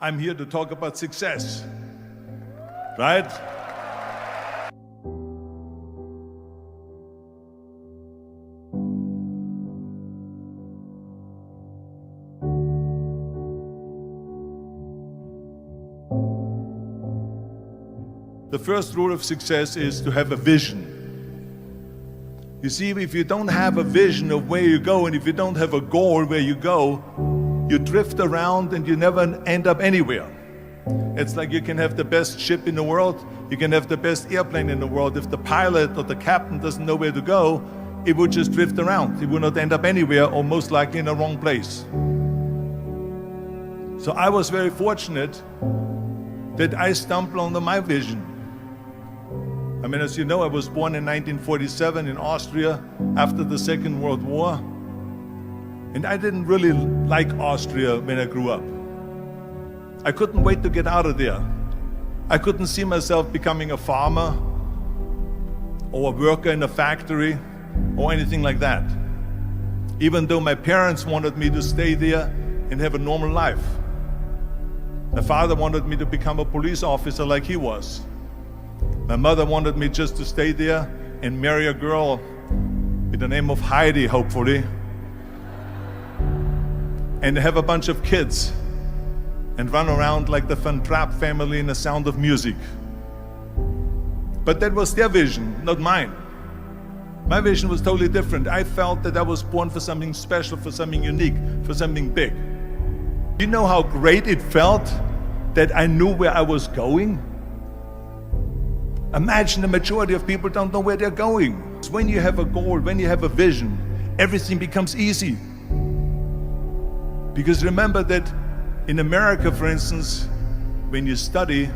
I'm here to talk about success, right? The first rule of success is to have a vision. You see, if you don't have a vision of where you go, and if you don't have a goal where you go, you drift around and you never end up anywhere. It's like you can have the best ship in the world, you can have the best airplane in the world. If the pilot or the captain doesn't know where to go, it would just drift around. It would not end up anywhere, or most likely in the wrong place. So I was very fortunate that I stumbled onto my vision. I mean, as you know, I was born in 1947 in Austria after the Second World War. And I didn't really like Austria when I grew up. I couldn't wait to get out of there. I couldn't see myself becoming a farmer or a worker in a factory or anything like that. Even though my parents wanted me to stay there and have a normal life. My father wanted me to become a police officer like he was. My mother wanted me just to stay there and marry a girl with the name of Heidi, hopefully, and have a bunch of kids and run around like the Van Trapp family in The Sound of Music. But that was their vision, not mine. My vision was totally different. I felt that I was born for something special, for something unique, for something big. Do you know how great it felt that I knew where I was going? Imagine the majority of people don't know where they're going. When you have a goal, when you have a vision, everything becomes easy. Because remember that in America, for instance, when you study,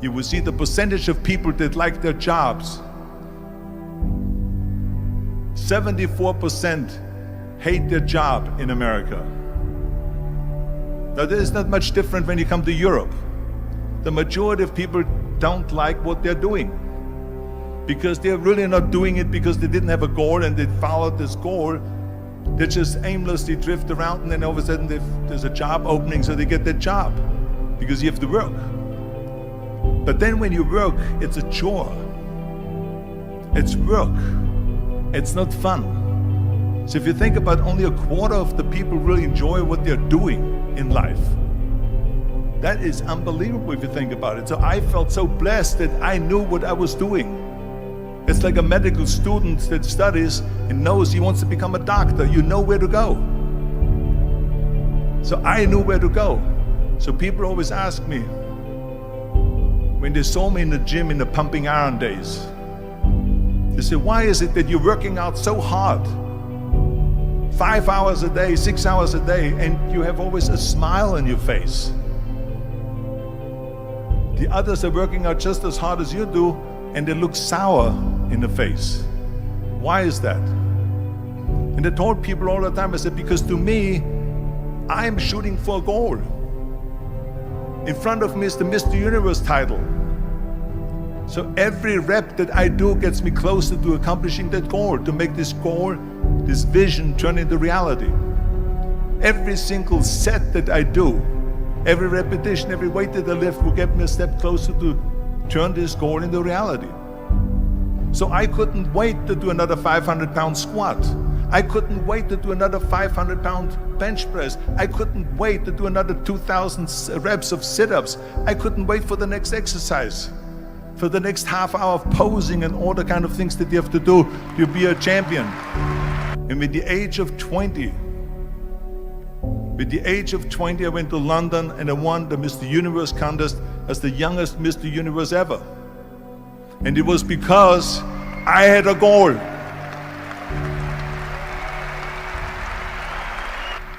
you will see the percentage of people that like their jobs. 74% hate their job in America. Now, there is not much different when you come to Europe. The majority of people don't like what they're doing because they're really not doing it because they didn't have a goal and they followed this goal. They just aimlessly drift around, and then all of a sudden there's a job opening, so they get that job because you have to work. But then when you work, it's a chore. It's work. It's not fun. So if you think about, only a quarter of the people really enjoy what they're doing in life. That is unbelievable if you think about it. So I felt so blessed that I knew what I was doing. It's like a medical student that studies and knows he wants to become a doctor. You know where to go. So I knew where to go. So people always ask me, when they saw me in the gym in the pumping iron days, they say, why is it that you're working out so hard? 5 hours a day, 6 hours a day, and you have always a smile on your face. The others are working out just as hard as you do, and they look sour in the face. Why is that? And I told people all the time, I said, because to me, I'm shooting for a goal. In front of me is the Mr. Universe title. So every rep that I do gets me closer to accomplishing that goal, to make this goal, this vision, turn into reality. Every single set that I do, every repetition, every weight that I lift will get me a step closer to turn this goal into reality. So I couldn't wait to do another 500-pound squat. I couldn't wait to do another 500-pound bench press. I couldn't wait to do another 2,000 reps of sit-ups. I couldn't wait for the next exercise, for the next half hour of posing and all the kind of things that you have to do to be a champion. And with the age of 20, I went to London and I won the Mr. Universe contest as the youngest Mr. Universe ever. And it was because I had a goal.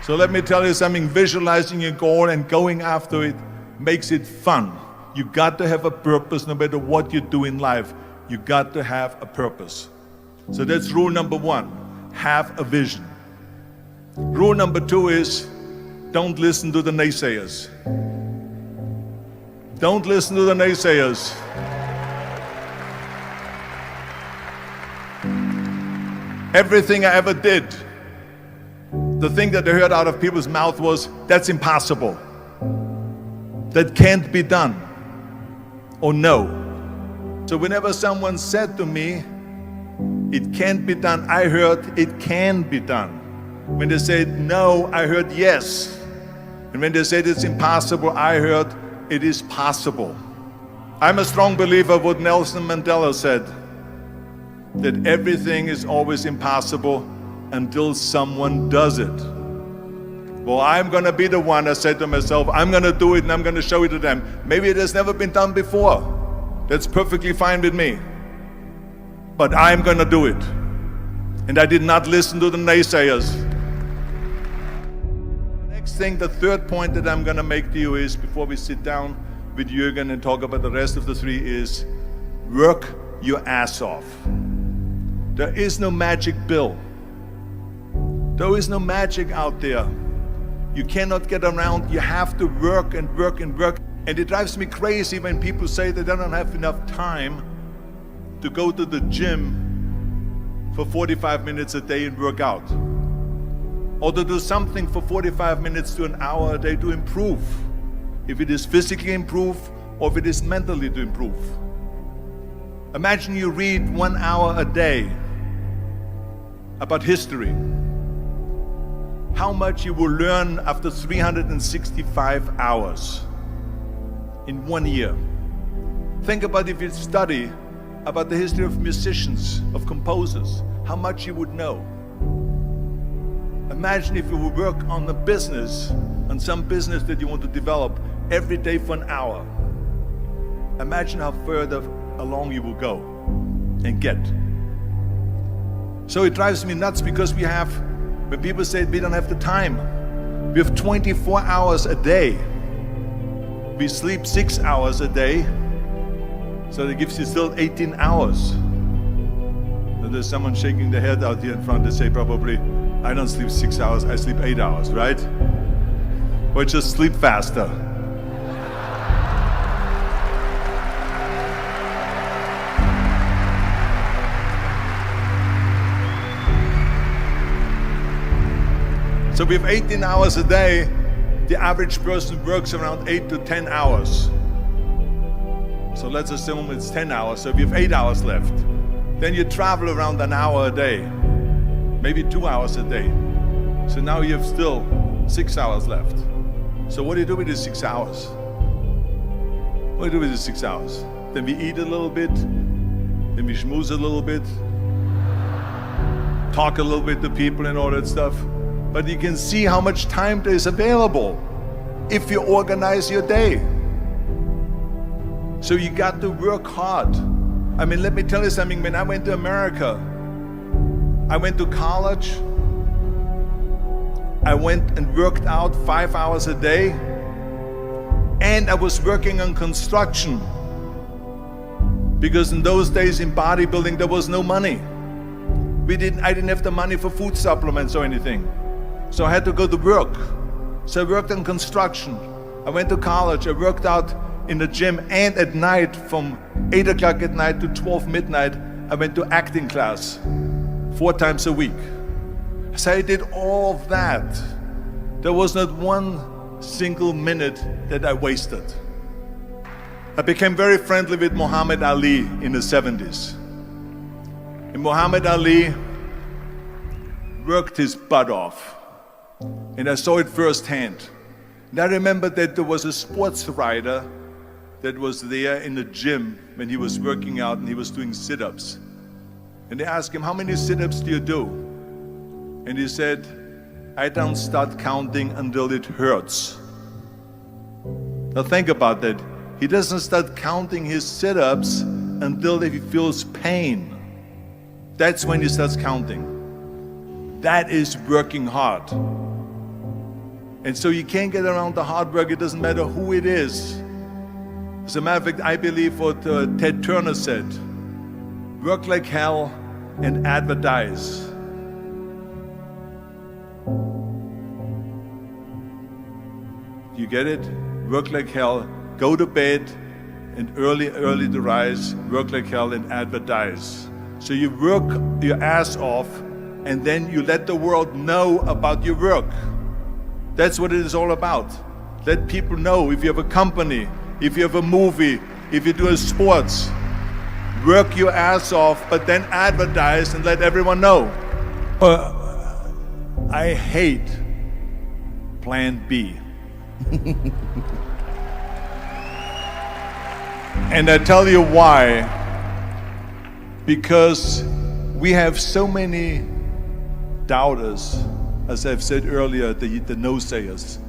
So let me tell you something, visualizing your goal and going after it makes it fun. You got to have a purpose no matter what you do in life. You got to have a purpose. So that's rule number one, have a vision. Rule number two is, don't listen to the naysayers. Don't listen to the naysayers. Everything I ever did, the thing that I heard out of people's mouth was, that's impossible. that can't be done or no. So whenever someone said to me, it can't be done, I heard it can be done. When they said no, I heard yes. And when they said it's impossible, I heard it is possible. I'm a strong believer of what Nelson Mandela said, that everything is always impossible until someone does it. Well, I'm gonna be the one, I said to myself, I'm gonna do it and I'm gonna show it to them. Maybe it has never been done before. That's perfectly fine with me. But I'm gonna do it. And I did not listen to the naysayers. The next thing, the third point that I'm gonna make to you is, before we sit down with Jürgen and talk about the rest of the three, is work your ass off. There is no magic pill. There is no magic out there. You cannot get around. You have to work and work and work. And it drives me crazy when people say they don't have enough time to go to the gym for 45 minutes a day and work out. Or to do something for 45 minutes to an hour a day to improve. If it is physically improve or if it is mentally to improve. Imagine you read 1 hour a day about history. How much you will learn after 365 hours in 1 year. Think about if you study about the history of musicians, of composers, how much you would know. Imagine if you would work on a business, on some business that you want to develop every day for an hour. Imagine how further along you will go and get. So it drives me nuts because when people say we don't have the time, we have 24 hours a day. We sleep 6 hours a day, so that gives you still 18 hours. And there's someone shaking their head out here in front. They say probably, I don't sleep 6 hours, I sleep 8 hours, right? Or just sleep faster. So we have 18 hours a day. The average person works around 8 to 10 hours. So let's assume it's 10 hours, so we have 8 hours left. Then you travel around an hour a day, maybe 2 hours a day. So now you have still 6 hours left. So what do you do with these 6 hours? What do you do with these 6 hours? Then we eat a little bit, then we schmooze a little bit, talk a little bit to people and all that stuff. But you can see how much time there is available if you organize your day. So you got to work hard. I mean, let me tell you something. When I went to America, I went to college. I went and worked out 5 hours a day. And I was working on construction. Because in those days in bodybuilding, there was no money. I didn't have the money for food supplements or anything. So I had to go to work. So I worked on construction. I went to college. I worked out in the gym, and at night from 8 o'clock at night to 12 midnight, I went to acting class 4 times a week. So I did all of that. There was not one single minute that I wasted. I became very friendly with Muhammad Ali in the 70s. And Muhammad Ali worked his butt off. And I saw it firsthand. And I remember that there was a sports writer that was there in the gym when he was working out and he was doing sit-ups. And they asked him, how many sit-ups do you do? And he said, I don't start counting until it hurts. Now think about that. He doesn't start counting his sit-ups until he feels pain. That's when he starts counting. That is working hard. And so you can't get around the hard work. It doesn't matter who it is. As a matter of fact, I believe what Ted Turner said, work like hell and advertise. You get it? Work like hell, go to bed, and early to rise, work like hell and advertise. So you work your ass off, and then you let the world know about your work. That's what it is all about. Let people know. If you have a company, if you have a movie, if you do sports, work your ass off, but then advertise and let everyone know. I hate Plan B. And I tell you why. Because we have so many doubters, as I've said earlier, the no-sayers.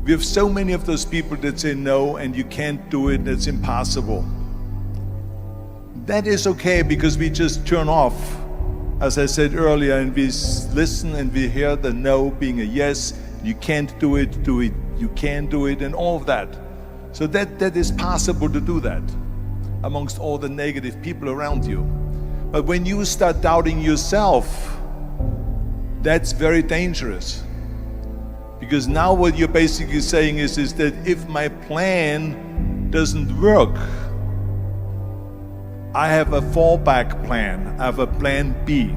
We have so many of those people that say no and you can't do it, it's impossible. That is okay because we just turn off, as I said earlier, and we listen and we hear the no being a yes. You can't do it, you can do it, and all of that. So that is possible to do that amongst all the negative people around you. But when you start doubting yourself, that's very dangerous. Because now what you're basically saying is that if my plan doesn't work, I have a fallback plan, I have a plan B.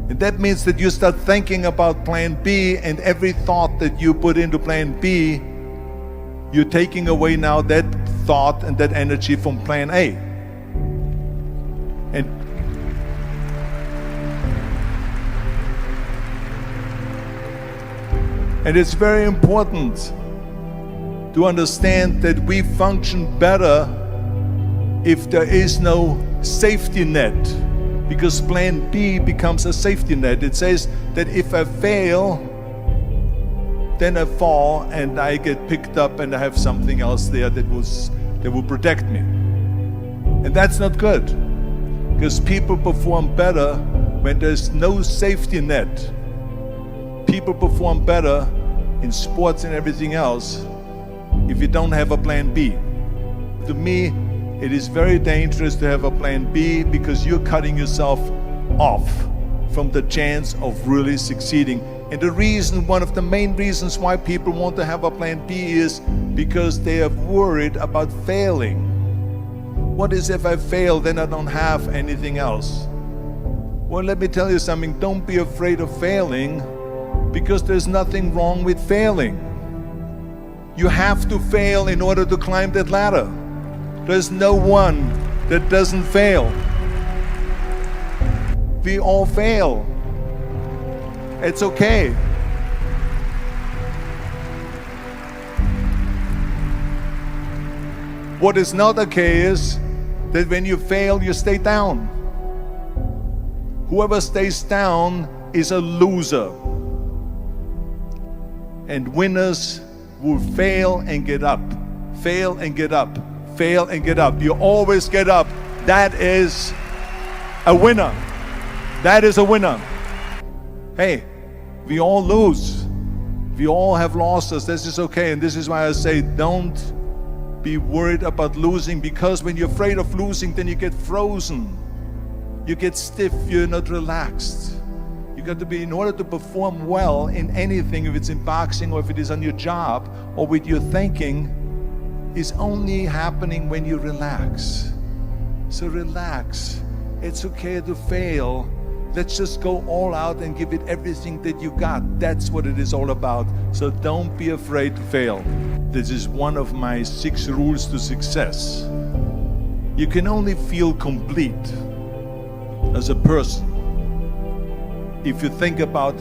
And that means that you start thinking about plan B, and every thought that you put into plan B, you're taking away now that thought and that energy from plan A. And it's very important to understand that we function better if there is no safety net, because plan B becomes a safety net. It says that if I fail, then I fall and I get picked up and I have something else there that will protect me. And that's not good, because people perform better when there's no safety net. People perform better in sports and everything else if you don't have a plan B. To me, it is very dangerous to have a plan B, because you're cutting yourself off from the chance of really succeeding. And the reason, one of the main reasons why people want to have a plan B is because they are worried about failing. What is if I fail, then I don't have anything else? Well, let me tell you something, don't be afraid of failing, because there's nothing wrong with failing. You have to fail in order to climb that ladder. There's no one that doesn't fail. We all fail. It's okay. What is not okay is that when you fail, you stay down. Whoever stays down is a loser. And winners will fail and get up, fail and get up, fail and get up. You always get up. That is a winner. That is a winner. Hey, we all lose. We all have losses. This is okay. And this is why I say don't be worried about losing, because when you're afraid of losing, then you get frozen. You get stiff. You're not relaxed. You got to be, in order to perform well in anything, if it's in boxing or if it is on your job or with your thinking, is only happening when you relax. So relax. It's okay to fail. Let's just go all out and give it everything that you got. That's what it is all about. So don't be afraid to fail. This is one of my 6 rules to success. You can only feel complete as a person if you think about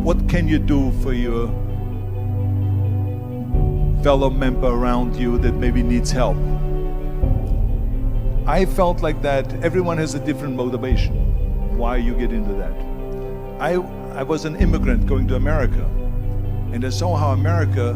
what can you do for your fellow member around you that maybe needs help. I felt like that everyone has a different motivation why you get into that. I was an immigrant going to America, and I saw how America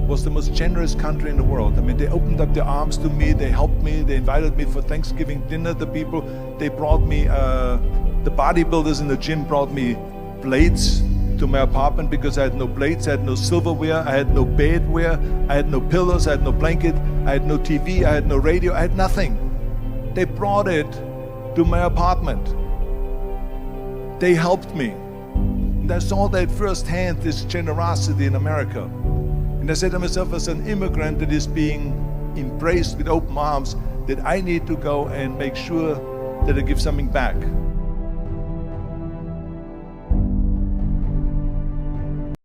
was the most generous country in the world. I mean, they opened up their arms to me, they helped me, they invited me for Thanksgiving dinner. The people, they brought me, the bodybuilders in the gym brought me plates to my apartment because I had no plates, I had no silverware, I had no bedware, I had no pillows, I had no blanket, I had no TV, I had no radio, I had nothing. They brought it to my apartment. They helped me. And I saw that firsthand, this generosity in America. And I said to myself, as an immigrant that is being embraced with open arms, that I need to go and make sure that I give something back.